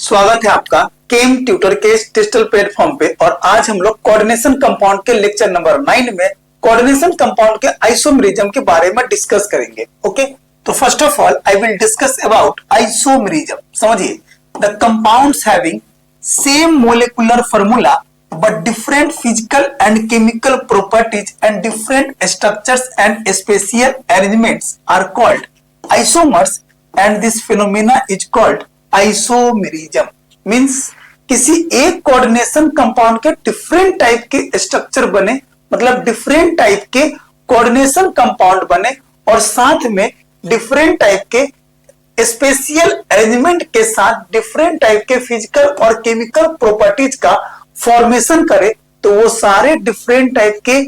स्वागत है आपका केम ट्यूटर के डिजिटल प्लेटफॉर्म पे। और आज हम लोग कोऑर्डिनेशन कंपाउंड के लेक्चर नंबर 9 में कोऑर्डिनेशन कंपाउंड के आइसोमेरिज्म के बारे में डिस्कस करेंगे। ओके, तो first of all I will discuss about isomerism. समझिए, the compounds having same molecular formula but different physical and chemical properties and different structures and spatial arrangements are called isomers, and this phenomena is called isomerism। Means किसी एक coordination compound के different type के structure बने, मतलब different type के coordination compound बने और साथ में डिफरेंट टाइप के स्पेशियल अरेंजमेंट के साथ डिफरेंट टाइप के फिजिकल और केमिकल प्रॉपर्टीज का फॉर्मेशन करे, तो वो सारे डिफरेंट टाइप के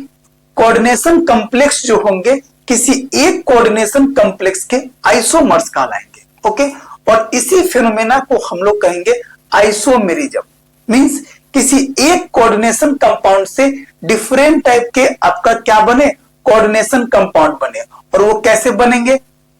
कोऑर्डिनेशन कॉम्प्लेक्स जो होंगे किसी एक कोऑर्डिनेशन कॉम्प्लेक्स के आइसोमर्स कहलाएंगे। ओके, और इसी फिनोमेना को हम लोग कहेंगे आइसोमेरिज्म। मींस किसी एक कोऑर्डिनेशन कंपाउंड से डिफरेंट टाइप के आपका क्या बने, कोऑर्डिनेशन कंपाउंड बने। और वो कैसे बनेंगे,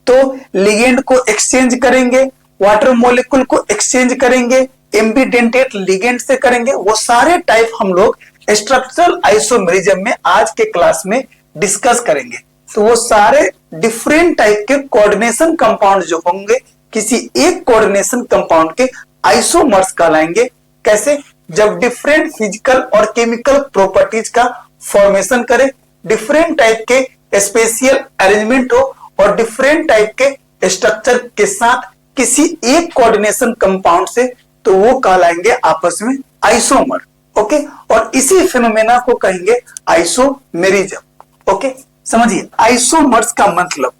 तो लिगेंड को एक्सचेंज करेंगे, वाटर मॉलिक्यूल को एक्सचेंज करेंगे, एम्बिडेंटेट लिगेंड से करेंगे। वो सारे टाइप हम लोग स्ट्रक्चरल आइसोमेरिज्म में आज के क्लास में डिस्कस करेंगे। तो वो सारे डिफरेंट टाइप के कोऑर्डिनेशन कंपाउंड जो होंगे किसी एक कोऑर्डिनेशन कंपाउंड के आइसोमर्स कहलाएंगे। कैसे, जब डिफरेंट फिजिकल और केमिकल प्रॉपर्टीज का फॉर्मेशन करे, डिफरेंट टाइप के स्पेशियल अरेंजमेंट हो और डिफरेंट टाइप के स्ट्रक्चर के साथ किसी एक कोऑर्डिनेशन कंपाउंड से, तो वो कहलाएंगे आपस में आइसोमर। ओके, और इसी फिनोमेना को कहेंगे आइसोमेरिज्म। ओके, समझिए आइसोमर्स का मतलब,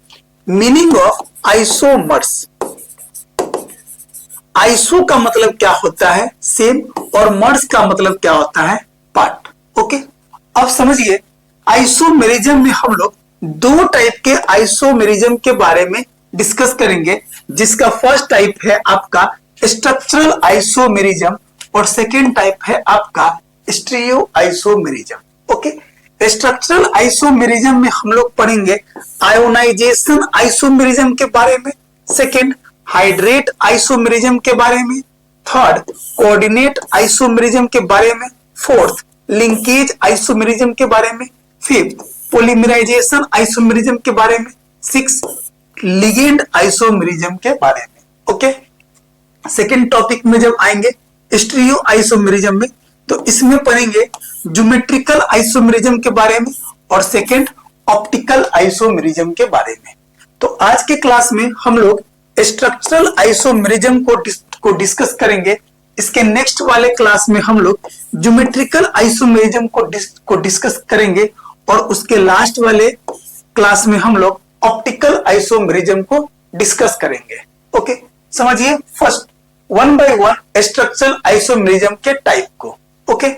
मीनिंग ऑफ आइसोमर्स। आइसो का मतलब क्या होता है, सेम, और मर्स का मतलब क्या होता है, पार्ट। ओके, अब समझिए आइसोमेरिज्म में हम लोग दो टाइप के आइसोमेरिज्म के बारे में डिस्कस करेंगे, जिसका फर्स्ट टाइप है आपका स्ट्रक्चरल आइसोमेरिज्म और सेकेंड टाइप है आपका stereo isomerism. Okay, structural isomerism में हम लोग पढ़ेंगे आयोनाइजेशन आइसोमेरिज्म के बारे में, सेकेंड हाइड्रेट आइसोमेरिज्म के बारे में, थर्ड कोऑर्डिनेट आइसोमेरिज्म के बारे में, फोर्थ लिंकेज आइसोमेरिज्म के बारे में, फिफ्थ पॉलीमराइजेशन आइसोमेरिज्म के बारे में, सिक्स लिगेंड आइसोमेरिज्म के बारे में। ओके, सेकेंड टॉपिक में जब आएंगे स्टीरियो आइसोमेरिज्म में, तो इसमें पढ़ेंगे ज्योमेट्रिकल आइसोमेरिज्म के बारे में और सेकेंड ऑप्टिकल आइसोमेरिज्म के बारे में। तो आज के क्लास में हम लोग स्ट्रक्चरल आइसोमेरिज्म को डिस्कस करेंगे। इसके नेक्स्ट वाले क्लास में हम लोग ज्योमेट्रिकल आइसोमेरिज्म को डिस्कस करेंगे और उसके लास्ट वाले क्लास में हम लोग ऑप्टिकल आइसोमेरिज्म को डिस्कस करेंगे। ओके, समझिए first one by one structural isomerism के टाइप को। ओके,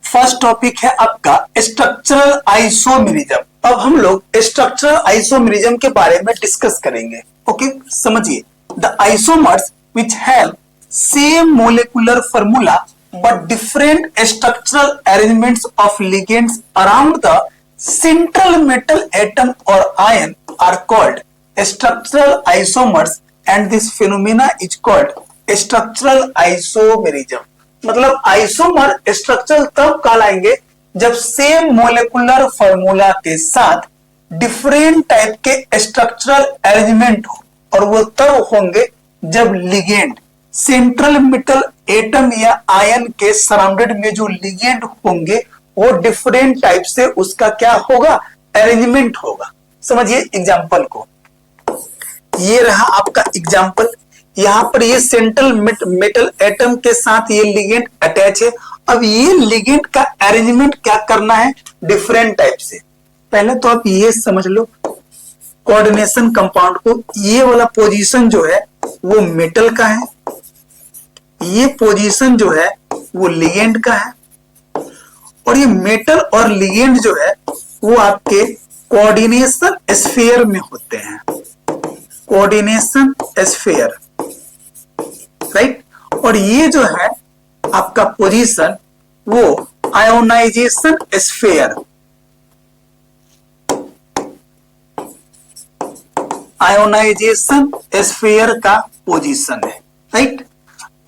फर्स्ट टॉपिक है आपका स्ट्रक्चरल आइसोमेरिज्म। अब हम लोग स्ट्रक्चरल आइसोमेरिज्म के बारे में डिस्कस करेंगे। ओके, समझिए the isomers which have same molecular formula but different structural arrangements of ligands around the central metal atom और ion are called structural isomers, and this phenomena is called structural isomerism। मतलब isomer structural तब कहलाएंगे जब same molecular formula के साथ different type के structural arrangement हो, और वो तब होंगे जब लिगेंड सेंट्रल मेटल एटम या आयन के सराउंडेड में जो लिगेंड होंगे वो डिफरेंट टाइप से उसका क्या होगा, अरेंजमेंट होगा। समझिए एग्जांपल को, ये रहा आपका एग्जाम्पल। यहां पर ये सेंट्रल मेटल एटम के साथ ये लिगेंड अटैच है। अब ये लिगेंड का अरेंजमेंट क्या करना है, डिफरेंट टाइप से। पहले तो आप ये समझ लो कोऑर्डिनेशन कंपाउंड को, ये वाला पोजीशन जो है वो मेटल का है, ये पोजीशन जो है वो लिगेंड का है, और ये मेटल और लिगेंड जो है वो आपके कोऑर्डिनेशन स्फीयर में होते हैं, कोऑर्डिनेशन स्फीयर, राइट। और ये जो है आपका पोजीशन वो आयोनाइजेशन स्फीयर, आयोनाइजेशन स्फीयर का पोजीशन है, राइट।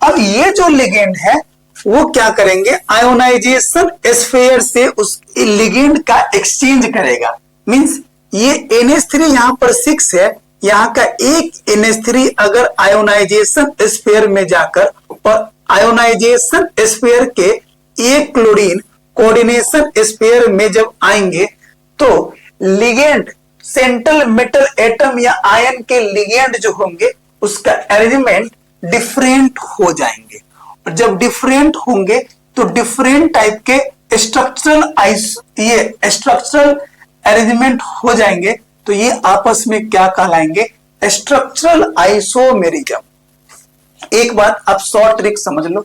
अब ये जो लिगेंड है वो क्या करेंगे, आयोनाइजेशन स्फीयर से उस लिगेंड का एक्सचेंज करेगा। मींस ये NH3 यहां पर 6 है, यहां का एक NH3 अगर आयोनाइजेशन स्फीयर में जाकर और आयोनाइजेशन स्फीयर के एक क्लोरीन कोऑर्डिनेशन स्फीयर में जब आएंगे तो लिगेंड सेंट्रल मेटल एटम या आयन के लिगेंड जो होंगे उसका अरेंजमेंट डिफरेंट हो जाएंगे। और जब डिफरेंट होंगे तो डिफरेंट टाइप के स्ट्रक्चरल अरेंजमेंट हो जाएंगे, तो ये आपस में क्या कहलाएंगे, स्ट्रक्चरल आइसोमेरिज्म। एक बात आप शॉर्ट ट्रिक समझ लो,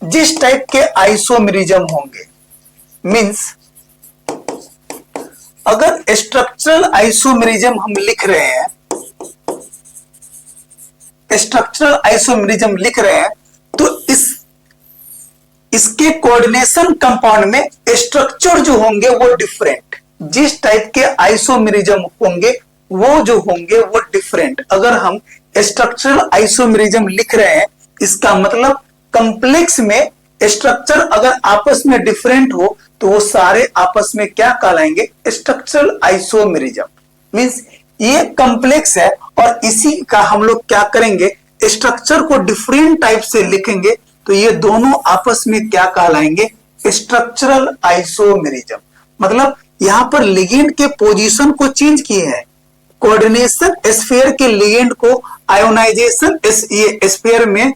जिस टाइप के आइसोमेरिज्म होंगे, मींस अगर स्ट्रक्चरल आइसोमेरिज्म हम लिख रहे हैं, स्ट्रक्चरल आइसोमेरिज्म लिख रहे हैं, तो इसके कोऑर्डिनेशन कंपाउंड में स्ट्रक्चर जो होंगे वो डिफरेंट, जिस टाइप के आइसोमेरिज्म होंगे वो जो होंगे वो डिफरेंट। अगर हम स्ट्रक्चरल आइसोमेरिज्म लिख रहे हैं, इसका मतलब कॉम्प्लेक्स में स्ट्रक्चर अगर आपस में डिफरेंट हो तो वो सारे आपस में क्या कहलाएंगे, स्ट्रक्चरल आइसोमेरिज्म। मींस ये कॉम्प्लेक्स है और इसी का हम लोग क्या करेंगे, स्ट्रक्चर को डिफरेंट टाइप से लिखेंगे, तो ये दोनों आपस में क्या कहलाएंगे, स्ट्रक्चरल आइसोमेरिज्म। मतलब यहां पर लिगेंड के पोजीशन को चेंज किए हैं, कोऑर्डिनेशन स्फीयर के लिगेंड को आयोनाइजेशन स्फीयर में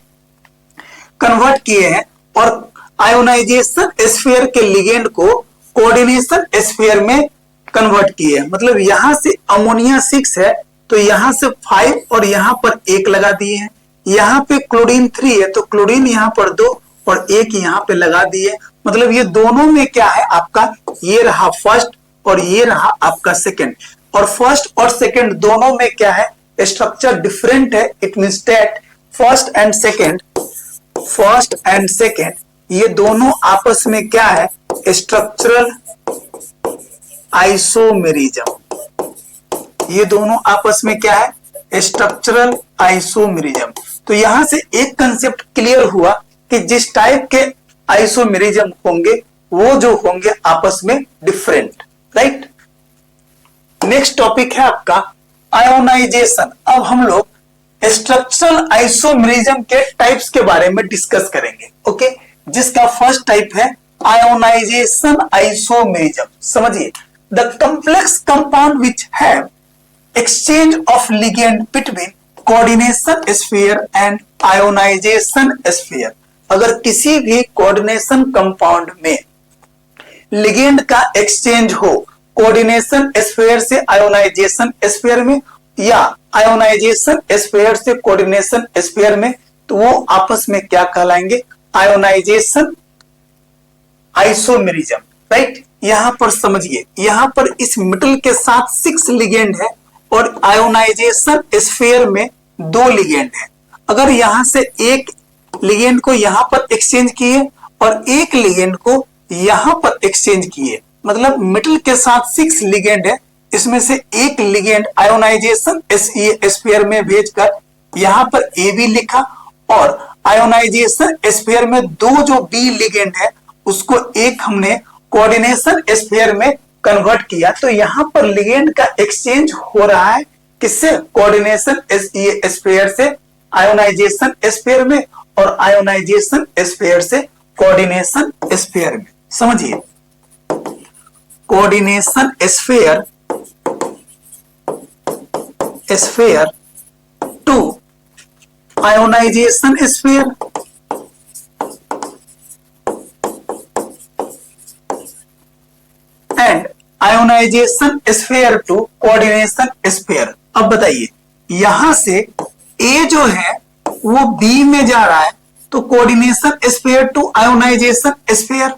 कन्वर्ट किए हैं और आयोनाइजेशन स्फीयर के लिगेंड को कोऑर्डिनेशन स्फीयर में कन्वर्ट किए हैं। मतलब यहां से अमोनिया 6 है तो यहां से 5 और यहां पर 1 लगा दिए हैं। यहां पे क्लोरीन 3 है तो क्लोरीन यहां पर 2 और 1 यहां पे लगा दिए। मतलब ये दोनों में क्या है आपका, ये रहा फर्स्ट और ये रहा आपका सेकंड, और फर्स्ट और सेकंड दोनों में क्या है, स्ट्रक्चर डिफरेंट है। It means that first and second ये दोनों आपस में क्या है, स्ट्रक्चरल आइसोमेरिज्म। ये दोनों आपस में क्या है, स्ट्रक्चरल आइसोमेरिज्म। तो यहां से एक कंसेप्ट क्लियर हुआ कि जिस टाइप के आइसोमेरिज्म होंगे वो जो होंगे आपस में डिफरेंट, राइट। नेक्स्ट टॉपिक है आपका आयोनाइजेशन। अब हम लोग स्ट्रक्चरल आइसोमेरिज्म के टाइप्स के बारे में डिस्कस करेंगे, ओके। जिसका फर्स्ट टाइप है आयोनाइजेशन आइसोमेरिज्म। समझिए, the complex compound which have exchange of ligand between coordination sphere and ionization sphere। अगर किसी भी कोऑर्डिनेशन कंपाउंड में लिगेंड का एक्सचेंज हो कोऑर्डिनेशन स्फीयर से आयोनाइजेशन स्फीयर में या आयोनाइजेशन स्फीयर से कोऑर्डिनेशन स्फीयर में, तो वो आपस में क्या कहलाएंगे, आयोनाइजेशन आइसोमेरिज्म, राइट। यहां पर समझिए, यहां पर इस मेटल के साथ 6 लिगेंड है और आयोनाइजेशन स्फीयर में 2 लिगेंड है। अगर यहां से एक लिगेंड को यहां पर एक्सचेंज किए और एक लिगेंड को यहां पर एक्सचेंज किए, मतलब मेटल के साथ 6 लिगेंड है, इसमें से एक लिगेंड आयोनाइजेशन स्फीयर में भेजकर यहां पर AB लिखा और आयोनाइजेशन स्फीयर में 2 जो B लिगेंड है उसको एक हमने कोऑर्डिनेशन स्फीयर में कन्वर्ट किया। तो यहां पर लिगेंड का एक्सचेंज हो रहा है किससे, कोऑर्डिनेशन स्फीयर से आयोनाइजेशन स्फीयर में और आयोनाइजेशन स्फीयर से कोऑर्डिनेशन स्फीयर में। समझिए, coordination sphere to ionisation sphere and ionisation sphere to coordination sphere. अब बताइए, यहां से A जो है वो B में जा रहा है तो coordination sphere to ionisation sphere,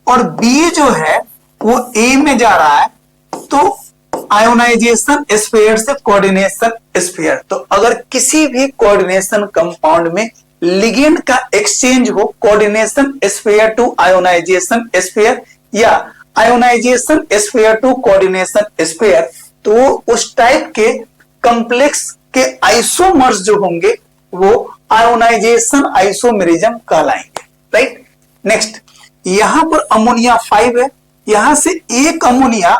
और B जो है वो A में जा रहा है तो आयोनाइजेशन स्फीयर से कोऑर्डिनेशन स्फीयर। तो अगर किसी भी कोऑर्डिनेशन कंपाउंड में लिगेंड का एक्सचेंज हो coordination sphere to ionisation sphere या ionisation sphere to coordination sphere, तो उस टाइप के कंप्लेक्स के आइसोमर्स जो होंगे वो आयोनाइजेशन आइसोमेरिज्म कहलाएंगे। राइट, नेक्स्ट यहां पर अमोनिया 5 है, यहां से एक अमोनिया,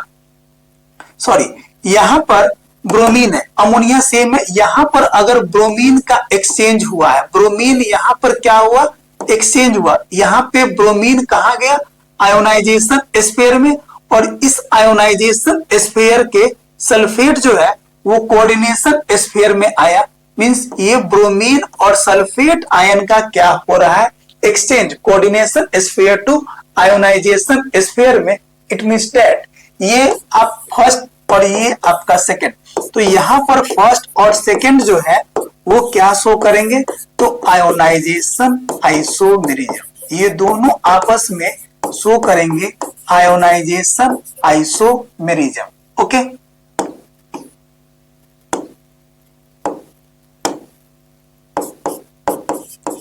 सॉरी यहां पर ब्रोमीन है, अमोनिया सेम है, यहां पर अगर ब्रोमीन का एक्सचेंज हुआ है, ब्रोमीन यहां पर क्या हुआ, एक्सचेंज हुआ, यहां पे ब्रोमीन कहा गया आयोनाइजेशन स्फीयर में, और इस आयोनाइजेशन स्फीयर के सल्फेट जो है वो कोऑर्डिनेशन स्फीयर में आया, मींस ये ब्रोमीन और सल्फेट आयन का क्या हो रहा है, exchange, coordination sphere to ionisation sphere में। इट मींस दैट ये आप फर्स्ट और ये आपका सेकंड, तो यहां पर फर्स्ट और सेकंड जो है वो क्या शो करेंगे, तो आयोनाइजेशन आइसोमेरिज्म, ये दोनों आपस में शो करेंगे ionisation isomerism. Okay,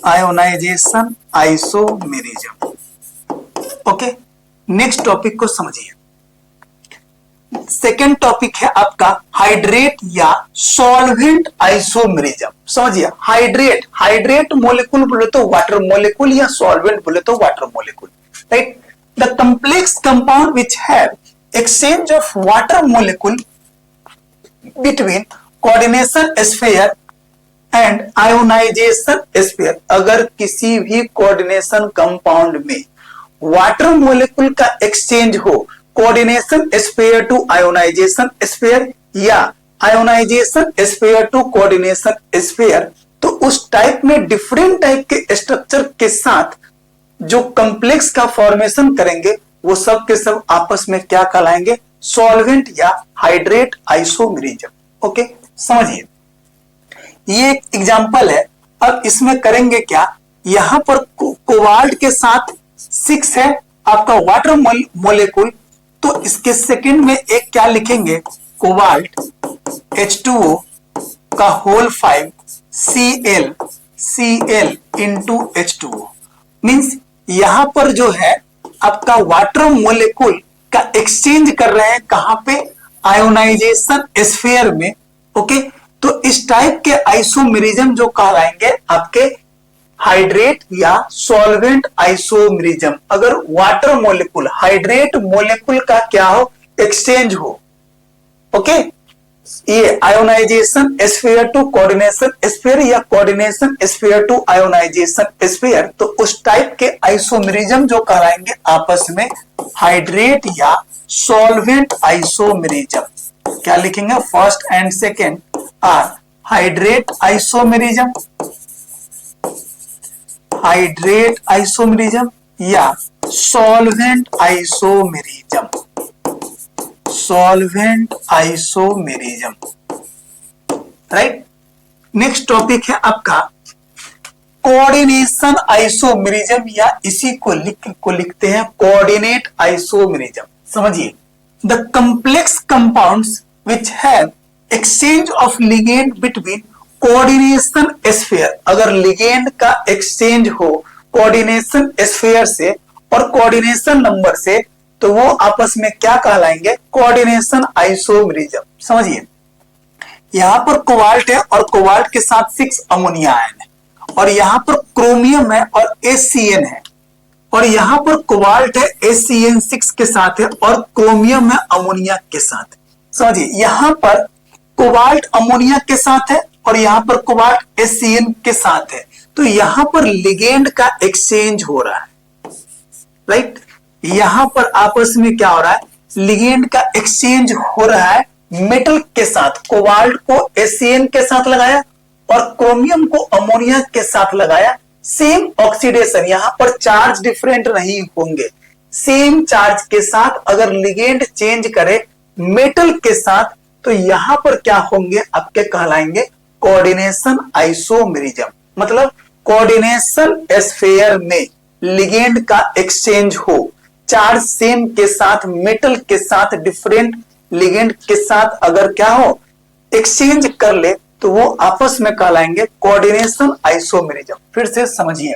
ionisation isomerism. Okay, next topic को समझिए। सेकेंड टॉपिक है आपका हाइड्रेट या सॉल्वेंट आइसोमेरिज्म। समझिए, हाइड्रेट, हाइड्रेट मोलिकुल बोले तो वाटर मोलिकुल, या सॉल्वेंट बोले तो water molecule. Right, the complex compound which have exchange of water molecule between coordination sphere and ionisation sphere. अगर किसी भी कोऑर्डिनेशन कंपाउंड में वाटर मोलिकुल का एक्सचेंज हो coordination sphere to ionisation sphere या ionisation sphere to coordination sphere, तो उस type में डिफरेंट टाइप के स्ट्रक्चर के साथ जो कॉम्प्लेक्स का फॉर्मेशन करेंगे वो सब के सब आपस में क्या कहलाएंगे, सॉल्वेंट या हाइड्रेट आइसोमेरिज्म। ओके, समझिए, ये एक एग्जांपल है। अब इसमें करेंगे क्या, यहां पर कोबाल्ट के साथ 6 है आपका वाटर मोलिकुल, तो इसके सेकंड में एक क्या लिखेंगे, कोबाल्ट H2O का whole 5 Cl into H2O, means यहां पर जो है आपका वाटर मोलिकुल का एक्सचेंज कर रहे हैं, कहां पे, आयोनाइजेशन स्फीयर में। ओके, तो इस टाइप के आइसोमेरिज्म जो कहलाएंगे आपके हाइड्रेट या सॉल्वेंट आइसोमेरिज्म। अगर वाटर मोलिकुल हाइड्रेट मोलिकुल का क्या हो, एक्सचेंज हो। ओके, ये ionisation sphere to coordination sphere या coordination sphere to ionisation sphere, तो उस टाइप के आइसोमेरिज्म जो कहलाएंगे आपस में हाइड्रेट या सॉल्वेंट आइसोमेरिज्म। क्या लिखेंगे, first and second are hydrate isomerism, hydrate isomerism या solvent isomerism, solvent isomerism. Right, next topic है आपका कोऑर्डिनेशन आइसोमेरिज्म, या इसी को लिखते हैं कोऑर्डिनेट आइसोमेरिज्म। समझिए, the complex compounds which have exchange of ligand between coordination sphere. अगर लिगेंड का एक्सचेंज हो कोऑर्डिनेशन स्फीयर से और कोऑर्डिनेशन नंबर से, तो वो आपस में क्या कहलाएंगे, कोऑर्डिनेशन आइसोमेरिज्म। समझिए, यहां पर कोबाल्ट है और कोबाल्ट के साथ 6 अमोनिया आयन है, और यहां पर क्रोमियम है और HCN है, और यहां पर कोबाल्ट है HCN6 के साथ है और क्रोमियम है अमोनिया के साथ। समझिए, यहां पर कोबाल्ट अमोनिया के साथ है और यहां पर कोबाल्ट HCN के साथ है, तो यहां पर लिगेंड का एक्सचेंज हो रहा है। राइट, यहां पर आपस में क्या हो रहा है, लिगेंड का एक्सचेंज हो रहा है मेटल के साथ। कोबाल्ट को HCN के साथ लगाया और क्रोमियम को अमोनिया के साथ लगाया, सेम ऑक्सीडेशन, यहां पर चार्ज डिफरेंट नहीं होंगे, सेम चार्ज के साथ अगर लिगेंड चेंज करे मेटल के साथ, तो यहां पर क्या होंगे, आपके कहलाएंगे कोऑर्डिनेशन आइसोमेरिज्म। मतलब कोऑर्डिनेशन स्फीयर में लिगेंड का एक्सचेंज हो, चार्ज सेम के साथ मेटल के साथ डिफरेंट लिगेंड के साथ अगर क्या हो, एक्सचेंज कर ले, तो वो आपस में कहलाएंगे कोऑर्डिनेशन आइसोमेरिज्म। फिर से समझिए,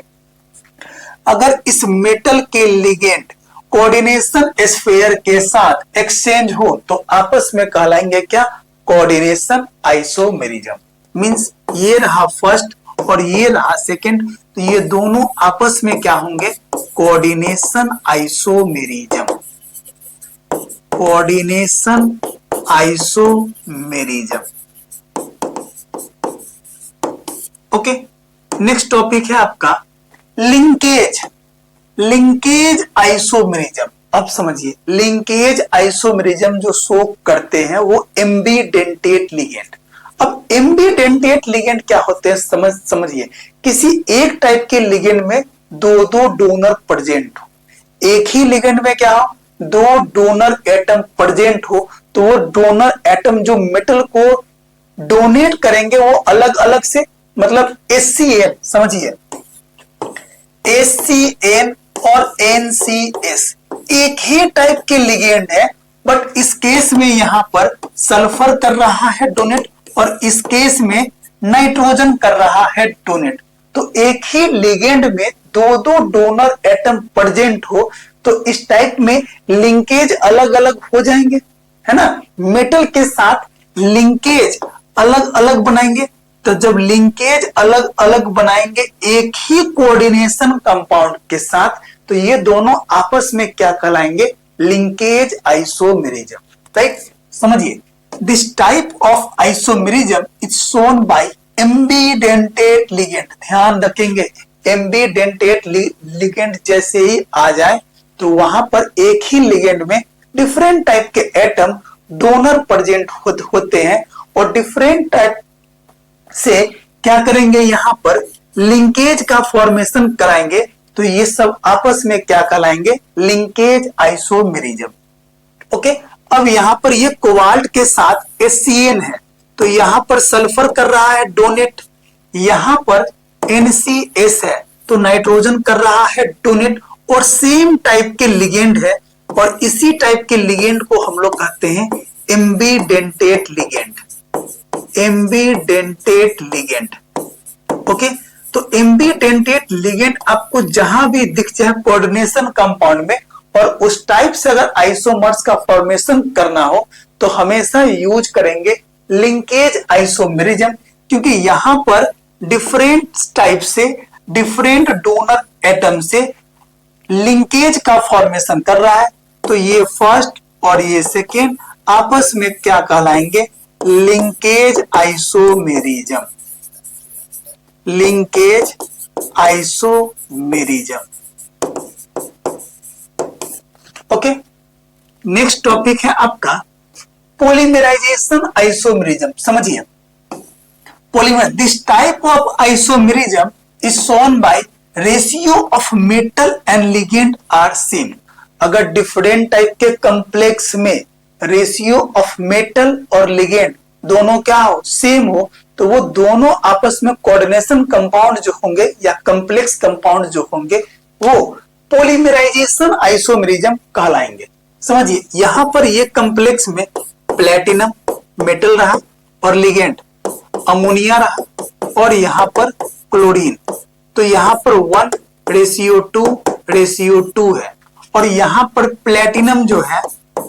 अगर इस मेटल के लिगेंड कोऑर्डिनेशन स्फीयर के साथ एक्सचेंज हो तो आपस में कहलाएंगे क्या, कोऑर्डिनेशन आइसोमेरिज्म। मींस ये रहा फर्स्ट और ये रहा सेकंड, तो ये दोनों आपस में क्या होंगे, coordination isomerism. Coordination isomerism. Okay, next topic है आपका लिंकेज। Linkage isomerism. अब समझिए, लिंकेज आइसोमेरिज्म जो शो करते हैं वो एम्बीडेंटेट लिगेंड। अब एम्बीडेंटेट लिगेंड क्या होते हैं, समझिए, किसी एक टाइप के लिगेंड में दो दो डोनर प्रेजेंट हो, एक ही लिगेंड में क्या हो, दो डोनर एटम प्रेजेंट हो, तो वो डोनर एटम जो मेटल को डोनेट करेंगे वो अलग अलग से, मतलब HCl, समझिए, HCl और NCS एक ही टाइप के लिगेंड है, बट इस केस में यहां पर सल्फर कर रहा है डोनेट और इस केस में नाइट्रोजन कर रहा है डोनेट। तो एक ही लिगेंड में दो दो डोनर एटम प्रेजेंट हो तो इस टाइप में लिंकेज अलग अलग हो जाएंगे, है ना। मेटल के साथ लिंकेज अलग अलग बनाएंगे, तो जब लिंकेज अलग अलग बनाएंगे एक ही कोऑर्डिनेशन कंपाउंड के साथ, तो ये दोनों आपस में क्या कहलाएंगे, लिंकेज आइसोमेरिज्म। राइट, समझिए, this type of isomerism is shown bye ambidentate ligand. ध्यान रखेंगे, एम्बीडेंटेट लिगेंड जैसे ही आ जाए तो वहां पर एक ही लिगेंड में डिफरेंट टाइप के एटम डोनर प्रेजेंट होते हैं और डिफरेंट टाइप से क्या करेंगे, यहां पर लिंकेज का फॉर्मेशन कराएंगे, तो ये सब आपस में क्या कहलाएंगे, लिंकेज आइसोमेरिज्म। ओके, अब यहां पर ये कोबाल्ट के साथ HCl है, तो यहां पर सल्फर कर रहा है डोनेट, यहां पर NCS है तो नाइट्रोजन कर रहा है डोनेट, और सेम टाइप के लिगेंड है, और इसी टाइप के लिगेंड को हम लोग कहते हैं ambidentate ligand. Ambidentate ligand. Okay, तो एम्बीडेंटेट लिगेंड आपको जहां भी दिख जाए कोऑर्डिनेशन कंपाउंड में और उस टाइप से अगर आइसोमर्स का फॉर्मेशन करना हो तो हमेशा यूज करेंगे लिंकेज आइसोमेरिज्म, क्योंकि यहां पर डिफरेंट टाइप से डिफरेंट डोनर एटम से लिंकेज का फॉर्मेशन कर रहा है, तो ये फर्स्ट और ये सेकेंड आपस में क्या कहलाएंगे, linkage isomerism. Linkage isomerism. Okay, next topic है आपका पॉलीमराइजेशन आइसोमेरिज्म। समझिए, polymer, this type of isomerism is shown by ratio of metal and ligand are same. अगर डिफरेंट टाइप के कॉम्प्लेक्स में रेशियो ऑफ मेटल और लिगेंड दोनों क्या हो, सेम हो, तो वो दोनों आपस में कोऑर्डिनेशन कंपाउंड जो होंगे या कॉम्प्लेक्स कंपाउंड जो होंगे वो पॉलीमराइजेशन आइसोमेरिज्म कहलाएंगे। समझिए, यहां पर ये कॉम्प्लेक्स में प्लेटिनम मेटल रहा और लिगेंड अमोनिया रहा और यहां पर क्लोरीन, तो यहां पर 1:2 है, और यहां पर प्लेटिनम जो है,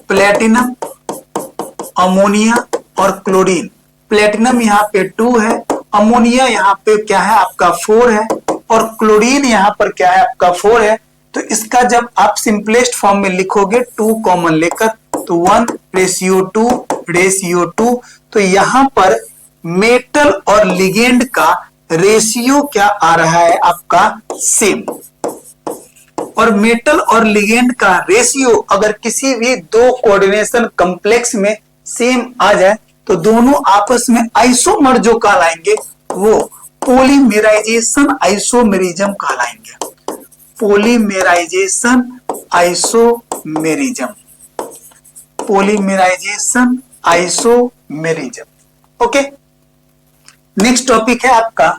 प्लेटिनम अमोनिया और क्लोरीन, प्लेटिनम यहाँ पे 2 है, अमोनिया यहाँ पे क्या है आपका 4 है, और क्लोरीन यहाँ पर क्या है आपका 4 है। तो इसका जब आप सिंपलेस्ट फॉर्म में लिखोगे 2 कॉमन लेकर, तो 1:2, तो यहाँ पर मेटल और लिगेंड का रेशियो क्या आ रहा है आपका, सेम। और मेटल और लिगेंड का रेशियो अगर किसी भी दो कोऑर्डिनेशन कॉम्प्लेक्स में सेम आ जाए तो दोनों आपस में आइसोमर जो कहलाएंगे वो पॉलीमराइजेशन आइसोमेरिज्म कहलाएंगे। Polymerisation isomerism. Polymerisation isomerism. Okay, next topic है आपका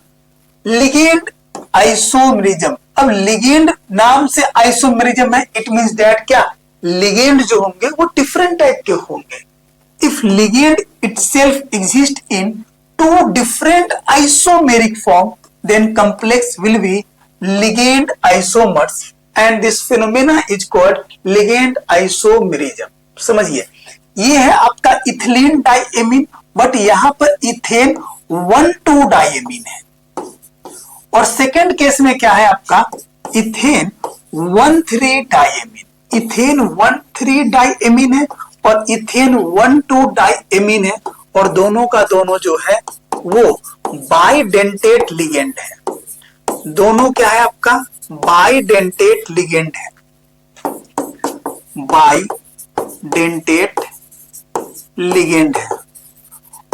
लिगेंड आइसोमेरिज्म। अब लिगेंड नाम से आइसोमेरिज्म है, इट मींस दैट क्या, लिगेंड जो होंगे वो डिफरेंट टाइप के होंगे। If ligand itself exists in two different isomeric form, then complex will be ligand isomers, and this phenomena is called ligand isomerism. समझिए, ये है आपका इथिलीन डाइएमीन बट यहां पर इथेन 1,2 डाइएमीन है। और सेकेंड केस में क्या है आपका, इथेन 1,3 डाइएमीन, इथेन 1,3 डाइएमीन है और इथेन 1,2 डाइएमीन है, और दोनों का दोनों जो है वो बाइडेंटेट लिगेंड है। दोनों क्या है आपका, बाइडेंटेट लिगेंड है, बाइडेंटेट लिगेंड है।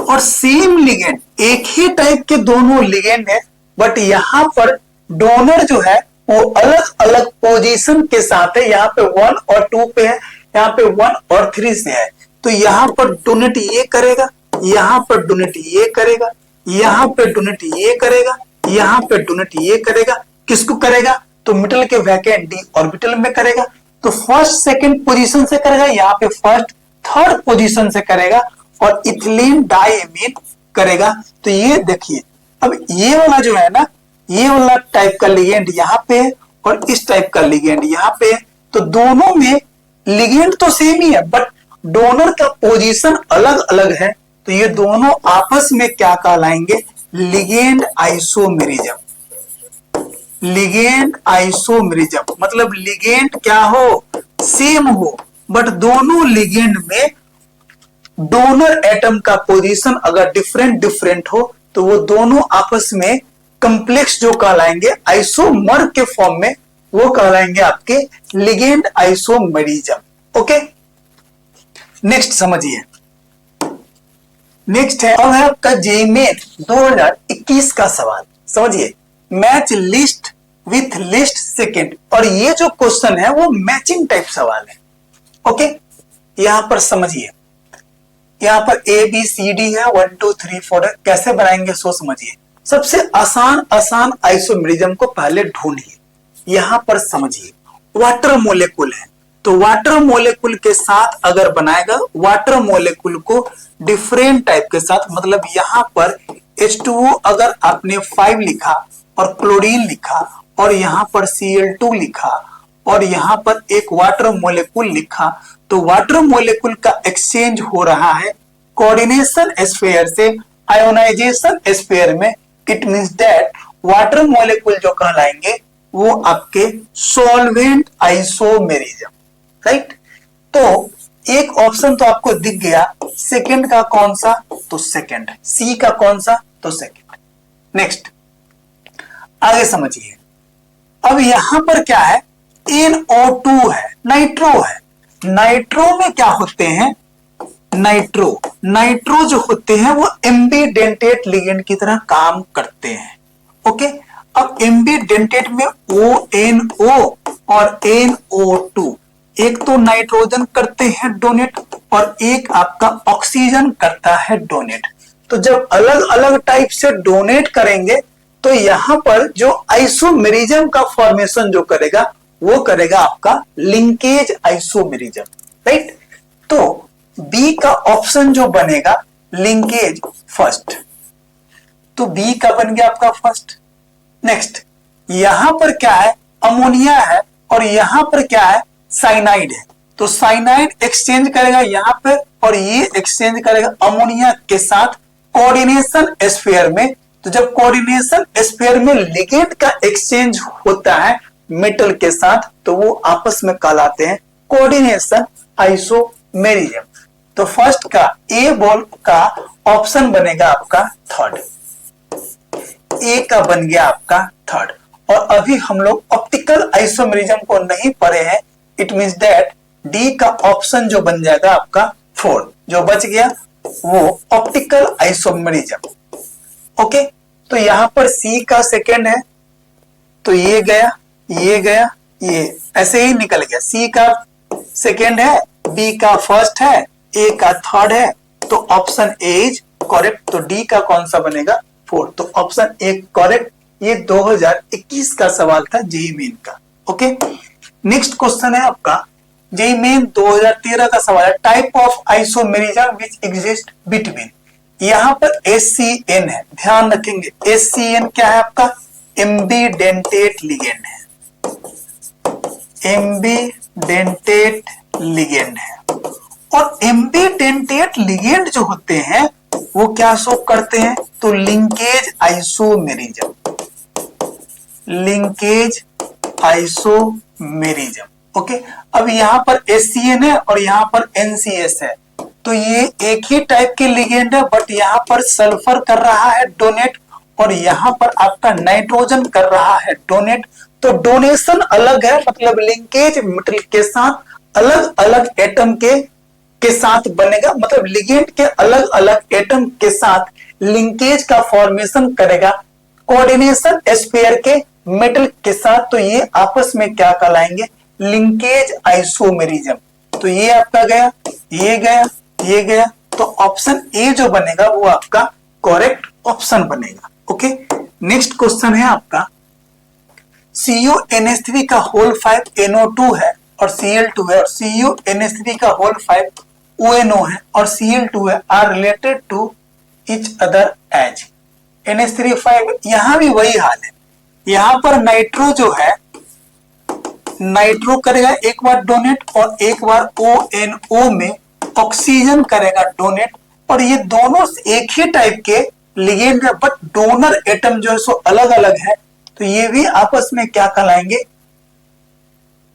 और सेम लिगेंड, एक ही टाइप के दोनों लिगेंड है, बट यहां पर डोनर जो है वो अलग अलग पोजीशन के साथ है। यहाँ पे 1 और 2 पे है, यहाँ पे 1 और 3 से है। तो यहाँ पर डोनेट ये करेगा, यहाँ पर डोनेट ये करेगा, यहाँ पे डोनेट ये करेगा, यहाँ पे डोनेट ये करेगा। किसको करेगा, तो मिडल के वैकेंट डी ऑर्बिटल में करेगा। तो फर्स्ट सेकंड पोजीशन से करेगा, यहाँ पे फर्स्ट थर्ड पोजीशन से करेगा, और इथिलीन डाइएमीन करेगा। तो ये देखिए, अब ये वाला जो है ना, ये वाला टाइप का लिगेंड यहाँ पे है और इस टाइप का लिगेंड यहाँ पे है। तो दोनों में लिगेंड तो सेम ही है, बट डोनर का पोजीशन अलग अलग है। तो ये दोनों आपस में क्या कहलाएंगे, लिगेंड आइसोमेरिज्म। लिगेंड आइसोमेरिज्म मतलब लिगेंड क्या हो, सेम हो, बट दोनों लिगेंड में डोनर एटम का पोजीशन अगर डिफरेंट डिफरेंट हो तो वो दोनों आपस में कंप्लेक्स जो कहलाएंगे आइसोमर के फॉर्म में, वो कहलाएंगे आपके लिगेंड आइसोमेरिज्म। ओके, नेक्स्ट समझिए। नेक्स्ट है, अब है आपका जेईई मेन 2021 का सवाल। समझिए, match list with list second, और ये जो क्वेश्चन है वो मैचिंग टाइप सवाल है। ओके, यहां पर समझिए, यहां पर ए बी सी डी है, 1 2 3 4 है। कैसे बनाएंगे सो समझिए। सबसे आसान आइसोमेरिज्म को पहले ढूंढिए। यहां पर समझिए, वाटर मोलेकुल है, तो वाटर मोलेकुल के साथ अगर बनाएगा, वाटर मोलेकुल को डिफरेंट टाइप के साथ, मतलब यहां पर H2O अगर आपने 5 लिखा और क्लोरीन लिखा और यहां पर Cl2 लिखा और यहां पर एक वाटर मोलेकुल लिखा, तो वाटर मोलेकुल का एक्सचेंज हो रहा है कोऑर्डिनेशन स्फीयर से आयोनाइजेशन स्फीयर में। इट मींस दैट वाटर मोलेकुल जो कहलाएंगे वो आपके सॉल्वेंट आइसोमेरिज्म, राइट। तो एक ऑप्शन तो आपको दिख गया, सेकंड का कौन सा, तो सेकंड, सी का कौन सा, तो सेकंड। नेक्स्ट आगे समझिए। अब यहां पर क्या है, NO2 है, नाइट्रो है। नाइट्रो में क्या होते हैं, नाइट्रो जो होते हैं वो एम्बीडेंटेट लिगेंड की तरह काम करते हैं। ओके, अब एम्बीडेंटेट में ONO और NO2, एक तो नाइट्रोजन करते हैं डोनेट और एक आपका ऑक्सीजन करता है डोनेट। तो जब अलग अलग टाइप से डोनेट करेंगे तो यहां पर जो आइसोमेरिज्म का फॉर्मेशन जो करेगा वो करेगा आपका लिंकेज आइसोमेरिज्म, राइट। तो बी का ऑप्शन जो बनेगा लिंकेज फर्स्ट, तो बी का बन गया आपका फर्स्ट। नेक्स्ट, यहां पर क्या है, अमोनिया है और यहां पर क्या है, साइनाइड है। तो साइनाइड एक्सचेंज करेगा यहां पे और ये एक्सचेंज करेगा अमोनिया के साथ कोऑर्डिनेशन स्फीयर में। तो जब कोऑर्डिनेशन स्फीयर में लिगेंड का एक्सचेंज होता है मेटल के साथ तो वो आपस में कहलाते हैं कोऑर्डिनेशन आइसोमेरिज्म। तो फर्स्ट का ए बॉल का ऑप्शन बनेगा आपका थर्ड, ए का बन गया आपका थर्ड। और अभी हम लोग ऑप्टिकल आइसोमेरिज्म को नहीं पढ़े हैं, इट मींस दैट डी का ऑप्शन जो बन जाएगा आपका फोर्थ, जो बच गया वो ऑप्टिकल आइसोमेरिज्म। ओके, तो यहां पर सी का सेकंड है, तो ये गया, ये गया, ये ऐसे ही निकल गया। सी का सेकंड है, बी का फर्स्ट है, ए का थर्ड है, तो ऑप्शन ए इज करेक्ट। तो डी का कौन सा बनेगा, फोर्थ। तो ऑप्शन ए करेक्ट। ये 2021 का सवाल था जेईई मेन का। ओके, नेक्स्ट क्वेश्चन है आपका जेईई मेन 2013 का सवाल है, type of isomerism which exist between. यहां पर SCN है, ध्यान रखेंगे। SCN क्या है आपका, एम्बीडेंटेट लिगेंड है, एम्बीडेंटेट लिगेंड है। और एम्बीडेंटेट लिगेंड जो होते हैं वो क्या शो करते हैं, तो linkage isomerism, linkage isomerism. Okay, अब यहां पर एससीएन है और यहां पर एनसीएस है, तो ये एक ही टाइप के लिगेंड है, बट यहां पर सल्फर कर रहा है डोनेट और यहां पर आपका नाइट्रोजन कर रहा है डोनेट। तो डोनेशन अलग है, मतलब लिंकेज मेटल के साथ अलग अलग एटम के साथ बनेगा, मतलब लिगेंड के अलग अलग एटम के साथ लिंकेज का फॉर्मेशन करेगा कोऑर्डिनेशन स्पेयर के मेटल के साथ। तो ये आपस में क्या कहलाएंगे, लिंकेज आइसोमेरिज्म। तो ये आपका गया, ये गया, ये गया, तो ऑप्शन ए जो बनेगा वो आपका करेक्ट ऑप्शन बनेगा। ओके, नेक्स्ट क्वेश्चन है आपका, CuNH3 का होल 5 NO2 है और Cl2 है, और CuNH3 का होल 5 ONO है और Cl2 है, are related to each other as NH3 यहां भी वही हाल है। यहां पर नाइट्रो जो है, नाइट्रो करेगा एक बार डोनेट और एक बार ONO में ऑक्सीजन करेगा डोनेट, और ये दोनों एक ही टाइप के लिगेंड है, बट डोनर एटम जो है सो अलग अलग है। तो ये भी आपस में क्या कहलाएंगे,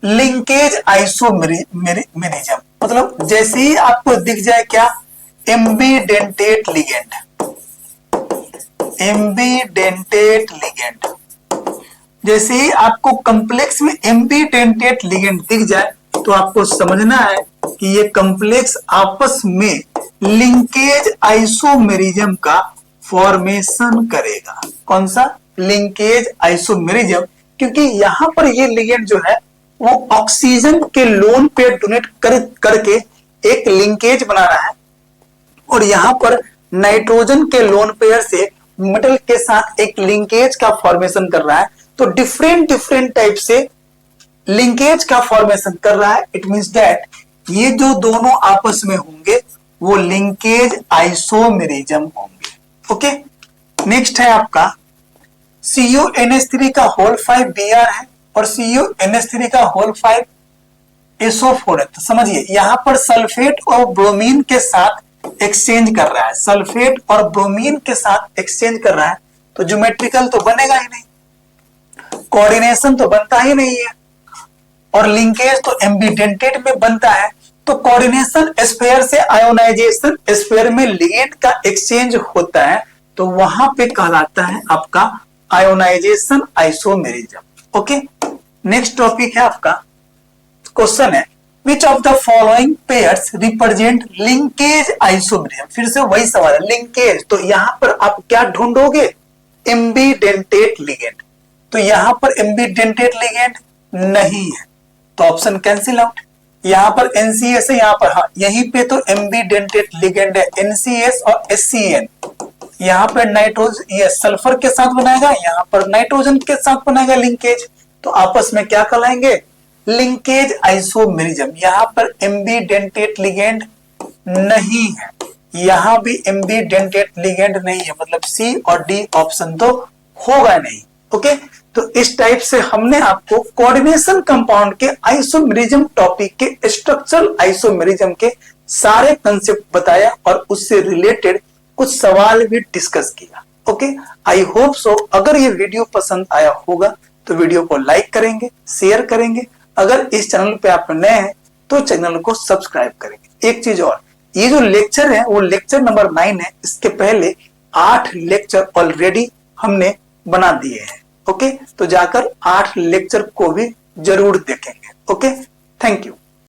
लिंकेज आइसोमेरिज्म। मतलब जैसे ही आपको दिख जाए क्या, एम्बीडेंटेट लिगेंड, एम्बीडेंटेट लिगेंड, जैसे ही आपको कॉम्प्लेक्स में एम्बीडेंटेट लिगेंड दिख जाए तो आपको समझना है कि ये कॉम्प्लेक्स आपस में लिंकेज आइसोमेरिज्म का फॉर्मेशन करेगा। कौन सा, लिंकेज आइसोमेरिज्म, क्योंकि यहां पर ये लिगेंड जो है वो ऑक्सीजन के लोन पे डोनेट करके एक लिंकेज बना रहा है, और यहां पर नाइट्रोजन के लोन पेयर से मेटल के साथ एक लिंकेज का फॉर्मेशन कर रहा है। तो डिफरेंट डिफरेंट टाइप से लिंकेज का फॉर्मेशन कर रहा है। इट मींस दैट ये जो दोनों आपस में होंगे वो लिंकेज आइसोमेरिज्म होंगे। ओके, नेक्स्ट है आपका, CuNH3 का होल 5 Br है और CuNH3 का होल 5 SO4 है। तो समझिए यहां पर सल्फेट और ब्रोमीन के साथ एक्सचेंज कर रहा है, सल्फेट और ब्रोमीन के साथ एक्सचेंज कर रहा है, तो ज्योमेट्रिकल तो बनेगा ही नहीं, कोऑर्डिनेशन तो बनता ही नहीं है, और लिंकेज तो एम्बीडेंटेट में बनता है। तो कोऑर्डिनेशन स्फीयर से आयोनाइजेशन स्फीयर में लिगेंड का एक्सचेंज होता है, तो वहां पे कहलाता है आपका ionisation isomerism. Okay, next topic है आपका, क्वेश्चन है, which of the following pairs represent linkage isomerism. फिर से वही सवाल है, लिंकेज, तो यहां पर आप क्या ढूंढोगे, एम्बीडेंटेट लिगेंड। तो यहां पर एम्बीडेंटेट लिगेंड नहीं है, तो ऑप्शन कैंसिल आउट। यहां पर NCS है, यहां पर हाँ, यहीं पे तो एम्बीडेंटेट लिगेंड है, NCS और SCN। यहां पर नाइट्रोजन ये सल्फर के साथ बनाएगा, यहां पर नाइट्रोजन के साथ बनाएगा लिंकेज, तो आपस में क्या कहलाएंगे, लिंकेज आइसोमेरिज्म। यहां पर एम्बीडेंटेट लिगेंड नहीं है, यहां भी एम्बीडेंटेट लिगेंड नहीं है, मतलब सी और डी ऑप्शन तो होगा नहीं। ओके, तो इस टाइप से हमने आपको कोऑर्डिनेशन कंपाउंड के आइसोमेरिज्म टॉपिक के स्ट्रक्चरल आइसोमेरिज्म के सारे कंसेप्ट बताया और उससे रिलेटेड कुछ सवाल भी डिस्कस किया। ओके, आई होप सो अगर ये वीडियो पसंद आया होगा तो वीडियो को लाइक करेंगे, शेयर करेंगे। अगर इस चैनल पे आप नए हैं तो चैनल को सब्सक्राइब करेंगे। एक चीज और, ये जो लेक्चर है वो लेक्चर नंबर 9 है, इसके पहले 8 लेक्चर ऑलरेडी हमने बना दिए हैं। ओके, तो जाकर 8 लेक्चर को भी जरूर देखेंगे। Okay, thank you.